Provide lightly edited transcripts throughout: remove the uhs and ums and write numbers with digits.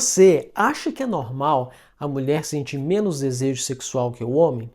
Você acha que é normal a mulher sentir menos desejo sexual que o homem?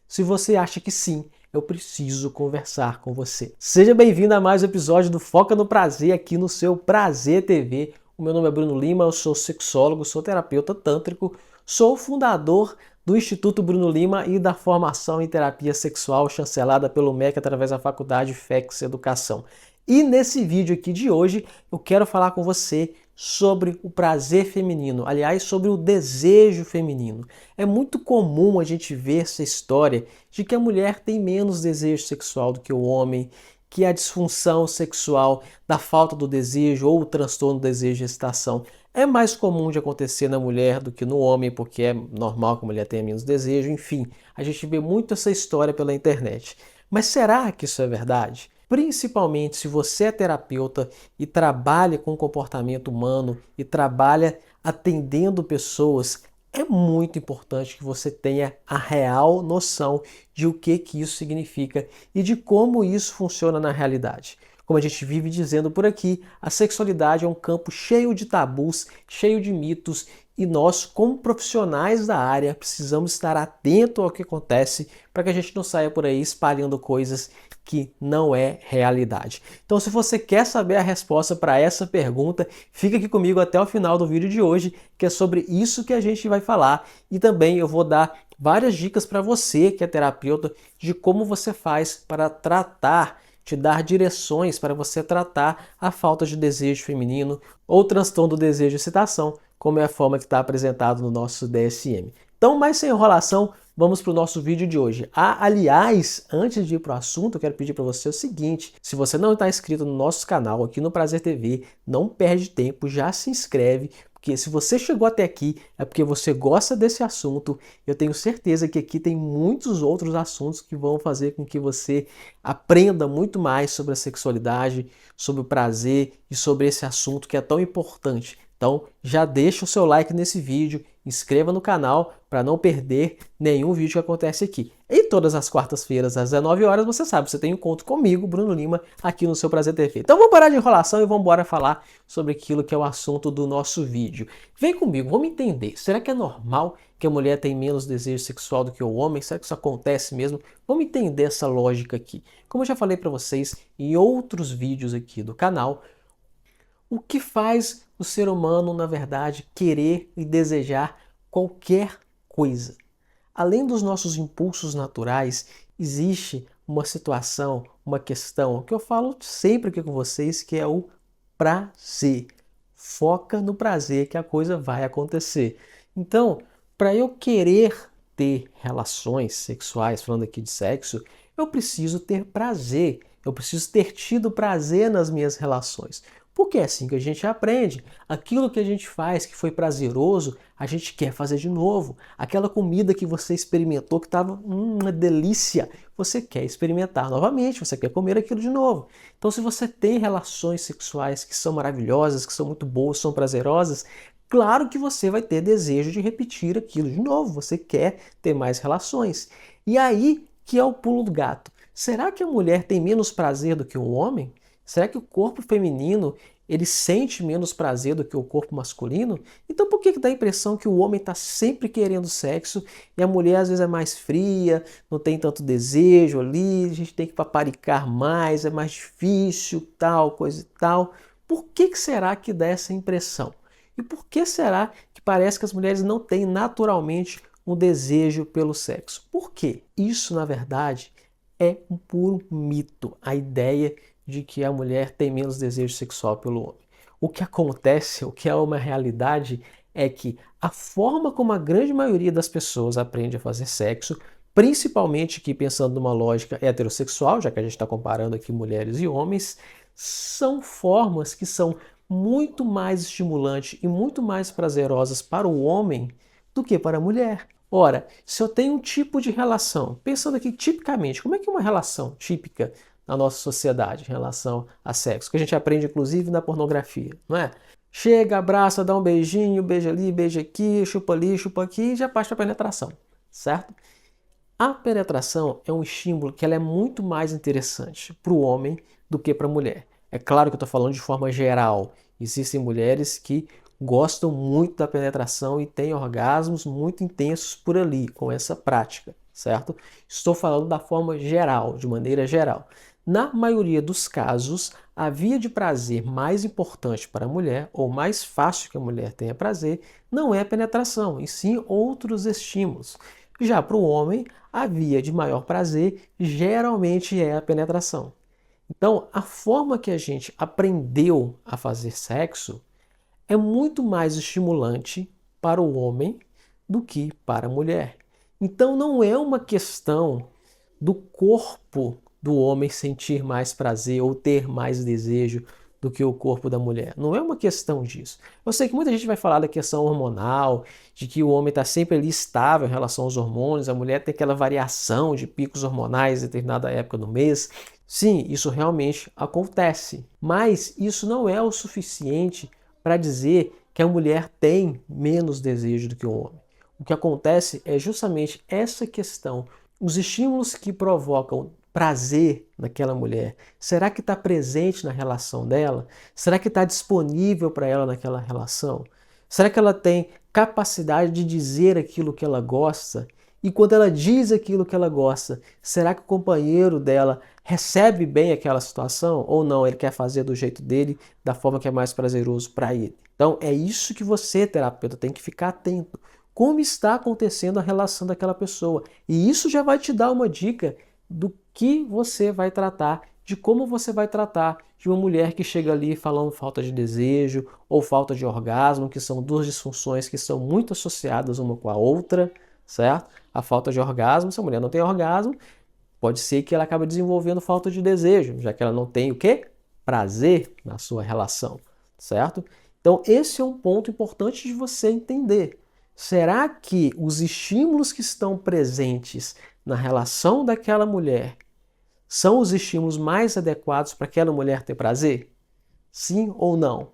Se você acha que sim, eu preciso conversar com você. Seja bem-vindo a mais um episódio do Foca no Prazer aqui no seu Prazer TV. O meu nome é Bruno Lima, eu sou sexólogo, sou terapeuta tântrico, sou fundador do Instituto Bruno Lima e da formação em terapia sexual chancelada pelo MEC através da Faculdade FEX Educação. E nesse vídeo aqui de hoje eu quero falar com você sobre o prazer feminino, aliás, sobre o desejo feminino. É muito comum a gente ver essa história de que a mulher tem menos desejo sexual do que o homem, que a disfunção sexual da falta do desejo ou o transtorno do desejo de excitação é mais comum de acontecer na mulher do que no homem, porque é normal que a mulher tenha menos desejo. Enfim, a gente vê muito essa história pela internet. Mas será que isso é verdade? Principalmente se você é terapeuta e trabalha com o comportamento humano e trabalha atendendo pessoas, é muito importante que você tenha a real noção de o que isso significa e de como isso funciona na realidade. Como a gente vive dizendo por aqui, a sexualidade é um campo cheio de tabus, cheio de mitos, e nós, como profissionais da área, precisamos estar atentos ao que acontece para que a gente não saia por aí espalhando coisas que não é realidade. Então, se você quer saber a resposta para essa pergunta, fica aqui comigo até o final do vídeo de hoje, que é sobre isso que a gente vai falar. E também eu vou dar várias dicas para você que é terapeuta de como você faz para tratar, te dar direções para você tratar a falta de desejo feminino ou transtorno do desejo de excitação, como é a forma que está apresentado no nosso DSM. Então, mais sem enrolação, vamos para o nosso vídeo de hoje. Aliás, antes de ir para o assunto, eu quero pedir para você o seguinte: se você não está inscrito no nosso canal aqui no Prazer TV, não perde tempo, já se inscreve, porque se você chegou até aqui é porque você gosta desse assunto. Eu tenho certeza que aqui tem muitos outros assuntos que vão fazer com que você aprenda muito mais sobre a sexualidade, sobre o prazer e sobre esse assunto que é tão importante. Então já deixa o seu like nesse vídeo, inscreva no canal para não perder nenhum vídeo que acontece aqui. E todas as quartas-feiras às 19 horas, você sabe, você tem um encontro comigo, Bruno Lima, aqui no seu Prazer TV. Então vamos parar de enrolação e vamos embora falar sobre aquilo que é o assunto do nosso vídeo. Vem comigo, vamos entender. Será que é normal que a mulher tenha menos desejo sexual do que o homem? Será que isso acontece mesmo? Vamos entender essa lógica aqui. Como eu já falei para vocês em outros vídeos aqui do canal, o que faz o ser humano, na verdade, querer e desejar qualquer coisa? Além dos nossos impulsos naturais, existe uma situação, uma questão que eu falo sempre aqui com vocês, que é o prazer. Foca no prazer que a coisa vai acontecer. Então, para eu querer ter relações sexuais, falando aqui de sexo, eu preciso ter prazer. Eu preciso ter tido prazer nas minhas relações. Porque é assim que a gente aprende. Aquilo que a gente faz que foi prazeroso, a gente quer fazer de novo. Aquela comida que você experimentou que estava uma delícia, você quer experimentar novamente, você quer comer aquilo de novo. Então, se você tem relações sexuais que são maravilhosas, que são muito boas, são prazerosas, claro que você vai ter desejo de repetir aquilo de novo. Você quer ter mais relações. E aí que é o pulo do gato. Será que a mulher tem menos prazer do que o homem? Será que o corpo feminino ele sente menos prazer do que o corpo masculino? Então por que dá a impressão que o homem está sempre querendo sexo e a mulher às vezes é mais fria, não tem tanto desejo ali, a gente tem que paparicar mais, é mais difícil, tal, coisa e tal. Por que será que dá essa impressão? E por que será que parece que as mulheres não têm naturalmente um desejo pelo sexo? Por quê? Isso, na verdade, é um puro mito, a ideia de que a mulher tem menos desejo sexual pelo homem. O que acontece, o que é uma realidade, é que a forma como a grande maioria das pessoas aprende a fazer sexo, principalmente aqui pensando numa lógica heterossexual, já que a gente está comparando aqui mulheres e homens, são formas que são muito mais estimulantes e muito mais prazerosas para o homem do que para a mulher. Ora, se eu tenho um tipo de relação, pensando aqui tipicamente, como é que é uma relação típica na nossa sociedade em relação a sexo, que a gente aprende inclusive na pornografia, não é? Chega, abraça, dá um beijinho, beija ali, beija aqui, chupa ali, chupa aqui e já parte para a penetração, certo? A penetração é um estímulo que ela é muito mais interessante para o homem do que para a mulher. É claro que eu estou falando de forma geral. Existem mulheres que gostam muito da penetração e têm orgasmos muito intensos por ali, com essa prática, certo? Estou falando da forma geral, de maneira geral. Na maioria dos casos, a via de prazer mais importante para a mulher, ou mais fácil que a mulher tenha prazer, não é a penetração, e sim outros estímulos. Já para o homem, a via de maior prazer geralmente é a penetração. Então, a forma que a gente aprendeu a fazer sexo é muito mais estimulante para o homem do que para a mulher. Então, não é uma questão do corpo do homem sentir mais prazer ou ter mais desejo do que o corpo da mulher. Não é uma questão disso. Eu sei que muita gente vai falar da questão hormonal, de que o homem está sempre ali estável em relação aos hormônios, a mulher tem aquela variação de picos hormonais em determinada época do mês. Sim, isso realmente acontece, mas isso não é o suficiente para dizer que a mulher tem menos desejo do que o homem. O que acontece é justamente essa questão. Os estímulos que provocam prazer naquela mulher, será que está presente na relação dela? Será que está disponível para ela naquela relação? Será que ela tem capacidade de dizer aquilo que ela gosta? E quando ela diz aquilo que ela gosta, será que o companheiro dela recebe bem aquela situação? Ou não, ele quer fazer do jeito dele, da forma que é mais prazeroso para ele? Então é isso que você, terapeuta, tem que ficar atento. Como está acontecendo a relação daquela pessoa? E isso já vai te dar uma dica do que você vai tratar, de como você vai tratar de uma mulher que chega ali falando falta de desejo ou falta de orgasmo, que são duas disfunções que são muito associadas uma com a outra, certo? A falta de orgasmo, se a mulher não tem orgasmo, pode ser que ela acabe desenvolvendo falta de desejo, já que ela não tem o quê? Prazer na sua relação, certo? Então esse é um ponto importante de você entender. Será que os estímulos que estão presentes na relação daquela mulher são os estímulos mais adequados para aquela mulher ter prazer? Sim ou não?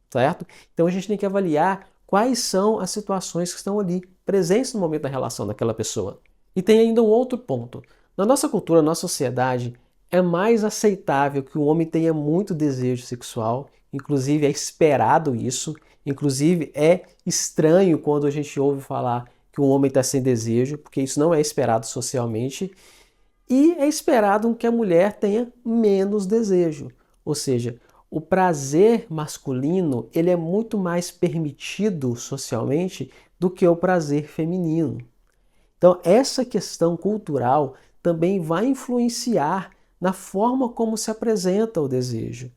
Certo? Então a gente tem que avaliar quais são as situações que estão ali presentes no momento da relação daquela pessoa. E tem ainda um outro ponto. Na nossa cultura, na nossa sociedade, é mais aceitável que o homem tenha muito desejo sexual, inclusive é esperado isso, inclusive é estranho quando a gente ouve falar que o homem está sem desejo, porque isso não é esperado socialmente, e é esperado que a mulher tenha menos desejo. Ou seja, o prazer masculino ele é muito mais permitido socialmente do que o prazer feminino. Então, essa questão cultural também vai influenciar na forma como se apresenta o desejo.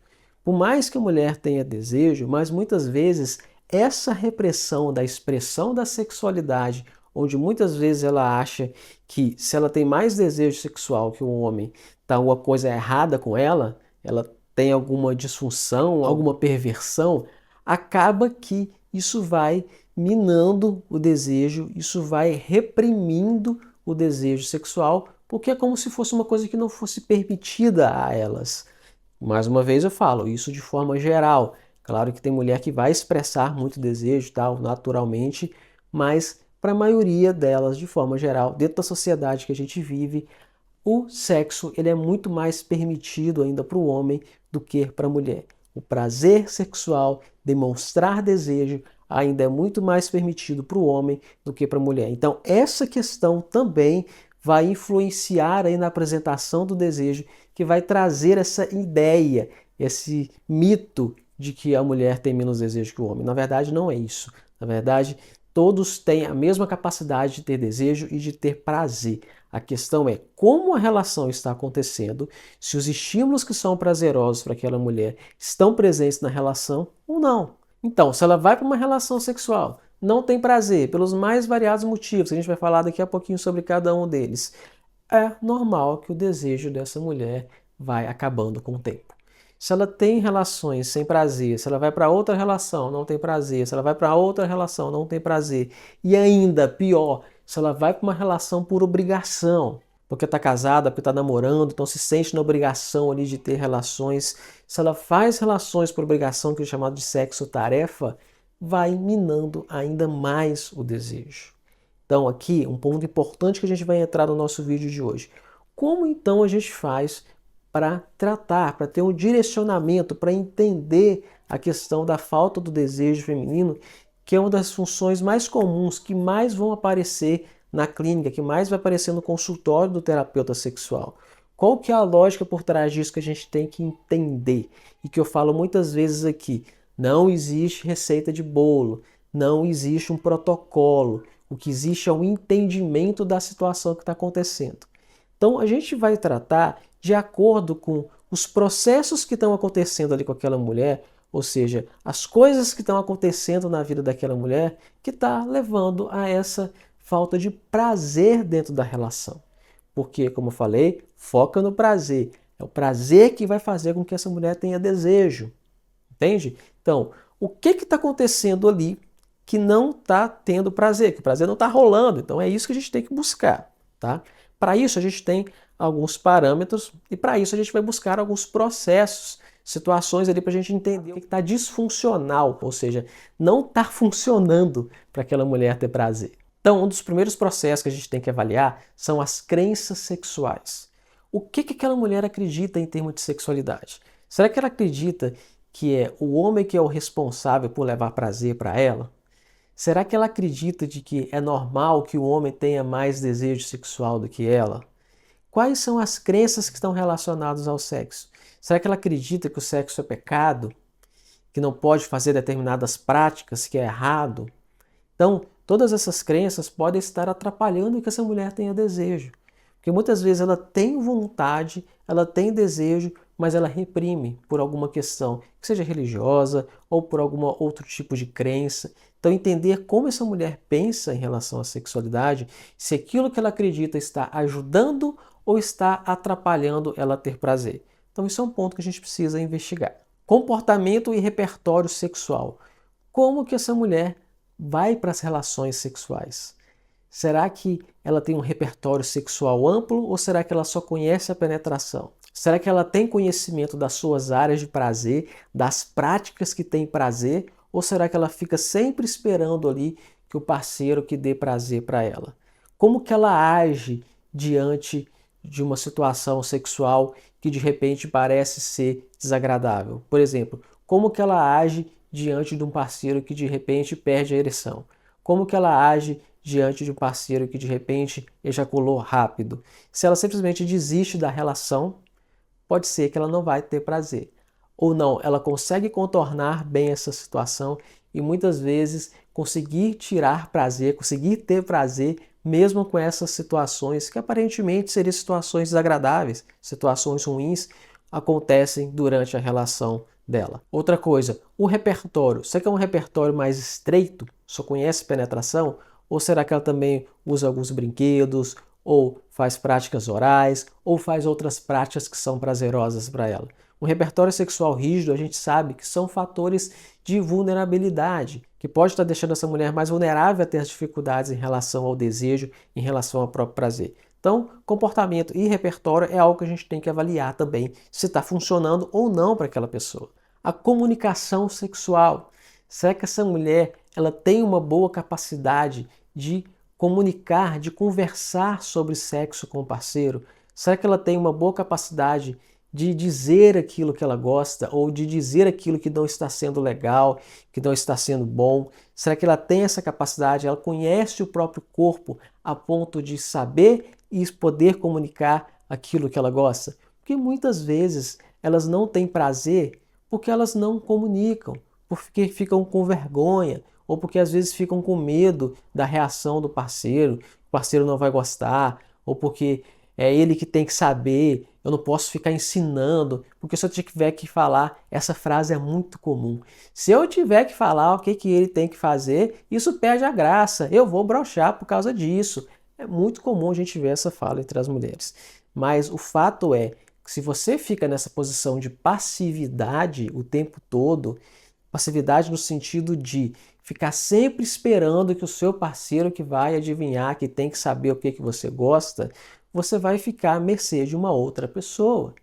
Por mais que a mulher tenha desejo, mas muitas vezes essa repressão da expressão da sexualidade, onde muitas vezes ela acha que se ela tem mais desejo sexual que o homem, tá alguma coisa errada com ela tem alguma disfunção, alguma perversão, acaba que isso vai minando o desejo, isso vai reprimindo o desejo sexual, porque é como se fosse uma coisa que não fosse permitida a elas. Mais uma vez eu falo, isso de forma geral. Claro que tem mulher que vai expressar muito desejo, tal, naturalmente, mas para a maioria delas, de forma geral, dentro da sociedade que a gente vive, o sexo ele é muito mais permitido ainda para o homem do que para a mulher. O prazer sexual, demonstrar desejo, ainda é muito mais permitido para o homem do que para a mulher. Então, essa questão também vai influenciar aí na apresentação do desejo, que vai trazer essa ideia, esse mito de que a mulher tem menos desejo que o homem. Na verdade, não é isso. Na verdade, todos têm a mesma capacidade de ter desejo e de ter prazer. A questão é como a relação está acontecendo, se os estímulos que são prazerosos para aquela mulher estão presentes na relação ou não. Então, se ela vai para uma relação sexual, não tem prazer, pelos mais variados motivos, a gente vai falar daqui a pouquinho sobre cada um deles, é normal que o desejo dessa mulher vai acabando com o tempo. Se ela tem relações sem prazer, se ela vai para outra relação, não tem prazer, se ela vai para outra relação, não tem prazer, e ainda pior, se ela vai para uma relação por obrigação, porque está casada, porque está namorando, então se sente na obrigação ali de ter relações, se ela faz relações por obrigação, que é chamado de sexo-tarefa, vai minando ainda mais o desejo. Então aqui, um ponto importante que a gente vai entrar no nosso vídeo de hoje. Como então a gente faz para tratar, para ter um direcionamento, para entender a questão da falta do desejo feminino, que é uma das funções mais comuns, que mais vão aparecer na clínica, que mais vai aparecer no consultório do terapeuta sexual. Qual que é a lógica por trás disso que a gente tem que entender? E que eu falo muitas vezes aqui, não existe receita de bolo, não existe um protocolo. O que existe é um entendimento da situação que está acontecendo. Então a gente vai tratar de acordo com os processos que estão acontecendo ali com aquela mulher, ou seja, as coisas que estão acontecendo na vida daquela mulher que está levando a essa falta de prazer dentro da relação. Porque, como eu falei, foca no prazer. É o prazer que vai fazer com que essa mulher tenha desejo. Entende? Então, o que está acontecendo ali que não está tendo prazer? Que o prazer não está rolando. Então, é isso que a gente tem que buscar. Tá? Para isso, a gente tem alguns parâmetros e para isso a gente vai buscar alguns processos, situações ali para a gente entender o que está disfuncional, ou seja, não está funcionando para aquela mulher ter prazer. Então, um dos primeiros processos que a gente tem que avaliar são as crenças sexuais. O que aquela mulher acredita em termos de sexualidade? Será que ela acredita que é o homem que é o responsável por levar prazer para ela? Será que ela acredita de que é normal que o homem tenha mais desejo sexual do que ela? Quais são as crenças que estão relacionadas ao sexo? Será que ela acredita que o sexo é pecado? Que não pode fazer determinadas práticas, que é errado? Então, todas essas crenças podem estar atrapalhando que essa mulher tenha desejo. Porque muitas vezes ela tem vontade, ela tem desejo, mas ela reprime por alguma questão, que seja religiosa ou por algum outro tipo de crença. Então, entender como essa mulher pensa em relação à sexualidade, se aquilo que ela acredita está ajudando ou está atrapalhando ela ter prazer. Então, isso é um ponto que a gente precisa investigar. Comportamento e repertório sexual. Como que essa mulher vai para as relações sexuais? Será que ela tem um repertório sexual amplo ou será que ela só conhece a penetração? Será que ela tem conhecimento das suas áreas de prazer, das práticas que tem prazer, ou será que ela fica sempre esperando ali que o parceiro que dê prazer para ela? Como que ela age diante de uma situação sexual que de repente parece ser desagradável? Por exemplo, como que ela age diante de um parceiro que de repente perde a ereção? Como que ela age diante de um parceiro que de repente ejaculou rápido? Se ela simplesmente desiste da relação, pode ser que ela não vai ter prazer. Ou não, ela consegue contornar bem essa situação e muitas vezes conseguir tirar prazer, conseguir ter prazer mesmo com essas situações que aparentemente seriam situações desagradáveis, situações ruins, acontecem durante a relação dela. Outra coisa, o repertório. Será que é um repertório mais estreito? Só conhece penetração? Ou será que ela também usa alguns brinquedos, ou faz práticas orais, ou faz outras práticas que são prazerosas para ela? Um repertório sexual rígido, a gente sabe que são fatores de vulnerabilidade, que pode estar deixando essa mulher mais vulnerável a ter as dificuldades em relação ao desejo, em relação ao próprio prazer. Então, comportamento e repertório é algo que a gente tem que avaliar também, se está funcionando ou não para aquela pessoa. A comunicação sexual. Será que essa mulher ela tem uma boa capacidade de comunicar, de conversar sobre sexo com o parceiro? Será que ela tem uma boa capacidade de dizer aquilo que ela gosta ou de dizer aquilo que não está sendo legal, que não está sendo bom? Será que ela tem essa capacidade? Ela conhece o próprio corpo a ponto de saber e poder comunicar aquilo que ela gosta? Porque muitas vezes elas não têm prazer porque elas não comunicam, porque ficam com vergonha, ou porque às vezes ficam com medo da reação do parceiro, o parceiro não vai gostar, ou porque é ele que tem que saber, eu não posso ficar ensinando, porque se eu tiver que falar, essa frase é muito comum. Se eu tiver que falar o que ele tem que fazer, isso perde a graça, eu vou broxar por causa disso. É muito comum a gente ver essa fala entre as mulheres. Mas o fato é que se você fica nessa posição de passividade o tempo todo, passividade no sentido de ficar sempre esperando que o seu parceiro que vai adivinhar, que tem que saber o que você gosta, você vai ficar à mercê de uma outra pessoa.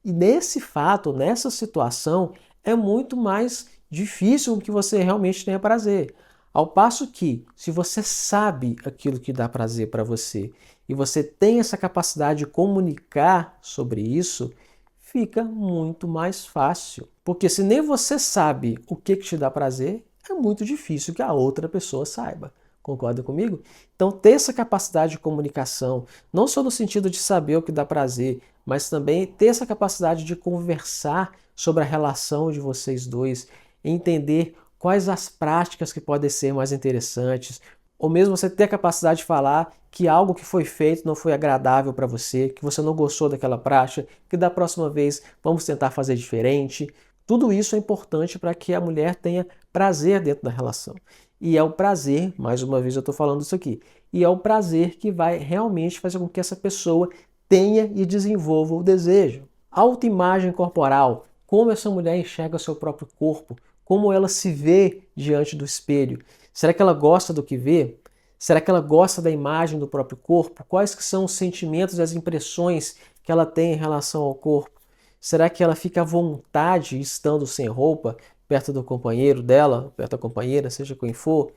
E nesse fato, nessa situação, é muito mais difícil que você realmente tenha prazer. Ao passo que, se você sabe aquilo que dá prazer para você e você tem essa capacidade de comunicar sobre isso, fica muito mais fácil. Porque se nem você sabe o que te dá prazer, é muito difícil que a outra pessoa saiba. Concorda comigo? Então, ter essa capacidade de comunicação, não só no sentido de saber o que dá prazer, mas também ter essa capacidade de conversar sobre a relação de vocês dois, entender quais as práticas que podem ser mais interessantes, ou mesmo você ter a capacidade de falar que algo que foi feito não foi agradável para você, que você não gostou daquela prática, que da próxima vez vamos tentar fazer diferente. Tudo isso é importante para que a mulher tenha prazer dentro da relação. E é o prazer, mais uma vez eu estou falando isso aqui, e é o prazer que vai realmente fazer com que essa pessoa tenha e desenvolva o desejo. Autoimagem corporal, como essa mulher enxerga o seu próprio corpo, como ela se vê diante do espelho. Será que ela gosta do que vê? Será que ela gosta da imagem do próprio corpo? Quais que são os sentimentos e as impressões que ela tem em relação ao corpo? Será que ela fica à vontade estando sem roupa, perto do companheiro dela, perto da companheira, seja quem for?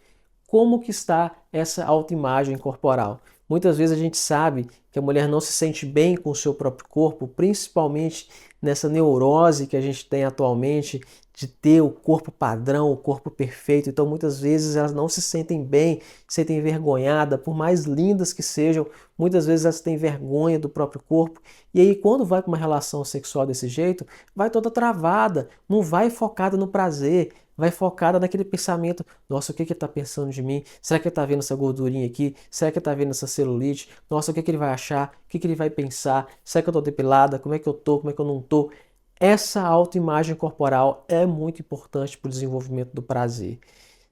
Como que está essa autoimagem corporal? Muitas vezes a gente sabe que a mulher não se sente bem com o seu próprio corpo, principalmente nessa neurose que a gente tem atualmente de ter o corpo padrão, o corpo perfeito. Então muitas vezes elas não se sentem bem, se sentem envergonhadas, por mais lindas que sejam, muitas vezes elas têm vergonha do próprio corpo. E aí quando vai para uma relação sexual desse jeito, vai toda travada, não vai focada no prazer, vai focada naquele pensamento, nossa, o que ele está pensando de mim? Será que ele está vendo essa gordurinha aqui? Será que ele está vendo essa celulite? Nossa, o que ele vai achar? O que ele vai pensar? Será que eu estou depilada? Como é que eu estou? Como é que eu não estou? Essa autoimagem corporal é muito importante para o desenvolvimento do prazer.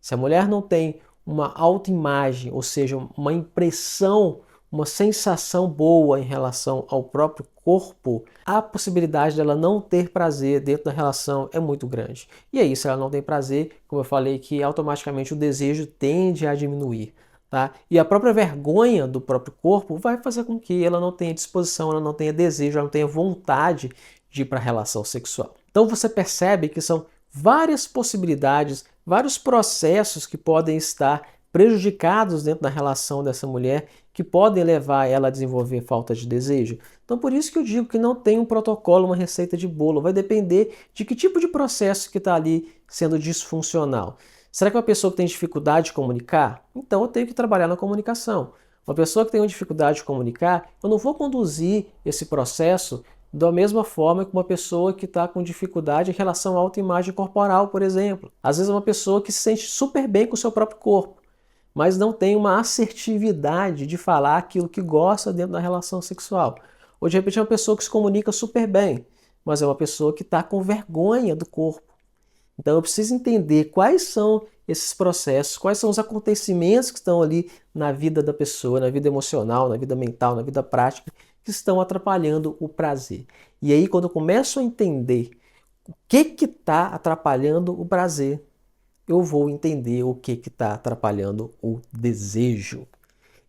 Se a mulher não tem uma autoimagem, ou seja, uma impressão, uma sensação boa em relação ao próprio corpo, a possibilidade dela não ter prazer dentro da relação é muito grande. E aí, se ela não tem prazer, como eu falei, que automaticamente o desejo tende a diminuir. Tá? E a própria vergonha do próprio corpo vai fazer com que ela não tenha disposição, ela não tenha desejo, ela não tenha vontade de ir para a relação sexual. Então você percebe que são várias possibilidades, vários processos que podem estar prejudicados dentro da relação dessa mulher, que podem levar ela a desenvolver falta de desejo. Então por isso que eu digo que não tem um protocolo, uma receita de bolo, vai depender de que tipo de processo que está ali sendo disfuncional. Será que é uma pessoa que tem dificuldade de comunicar? Então eu tenho que trabalhar na comunicação. Uma pessoa que tem uma dificuldade de comunicar, eu não vou conduzir esse processo da mesma forma que uma pessoa que está com dificuldade em relação à autoimagem corporal, por exemplo. Às vezes é uma pessoa que se sente super bem com o seu próprio corpo, mas não tem uma assertividade de falar aquilo que gosta dentro da relação sexual. Ou de repente é uma pessoa que se comunica super bem, mas é uma pessoa que está com vergonha do corpo. Então eu preciso entender quais são esses processos, quais são os acontecimentos que estão ali na vida da pessoa, na vida emocional, na vida mental, na vida prática, que estão atrapalhando o prazer. E aí quando eu começo a entender o que está atrapalhando o prazer, eu vou entender o que está atrapalhando o desejo.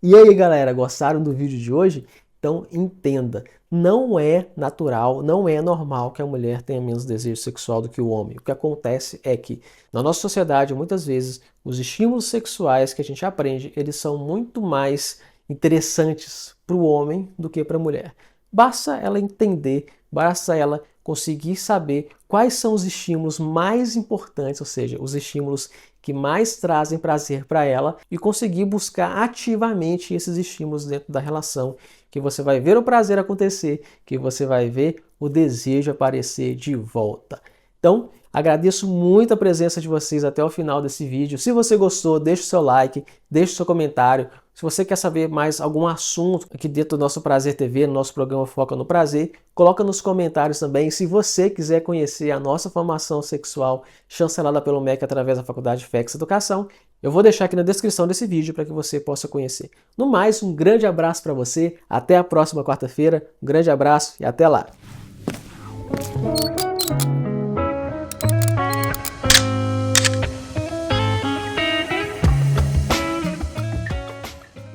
E aí galera, gostaram do vídeo de hoje? Então entenda, não é natural, não é normal que a mulher tenha menos desejo sexual do que o homem. O que acontece é que na nossa sociedade, muitas vezes, os estímulos sexuais que a gente aprende, eles são muito mais interessantes para o homem do que para a mulher. Basta ela entender, basta ela conseguir saber quais são os estímulos mais importantes, ou seja, os estímulos que mais trazem prazer para ela e conseguir buscar ativamente esses estímulos dentro da relação, que você vai ver o prazer acontecer, que você vai ver o desejo aparecer de volta. Então, agradeço muito a presença de vocês até o final desse vídeo. Se você gostou, deixe o seu like, deixe o seu comentário. Se você quer saber mais algum assunto aqui dentro do nosso Prazer TV, no nosso programa Foca no Prazer, coloca nos comentários também. Se você quiser conhecer a nossa formação sexual chancelada pelo MEC através da Faculdade FEX Educação, eu vou deixar aqui na descrição desse vídeo para que você possa conhecer. No mais, um grande abraço para você, até a próxima quarta-feira, um grande abraço e até lá!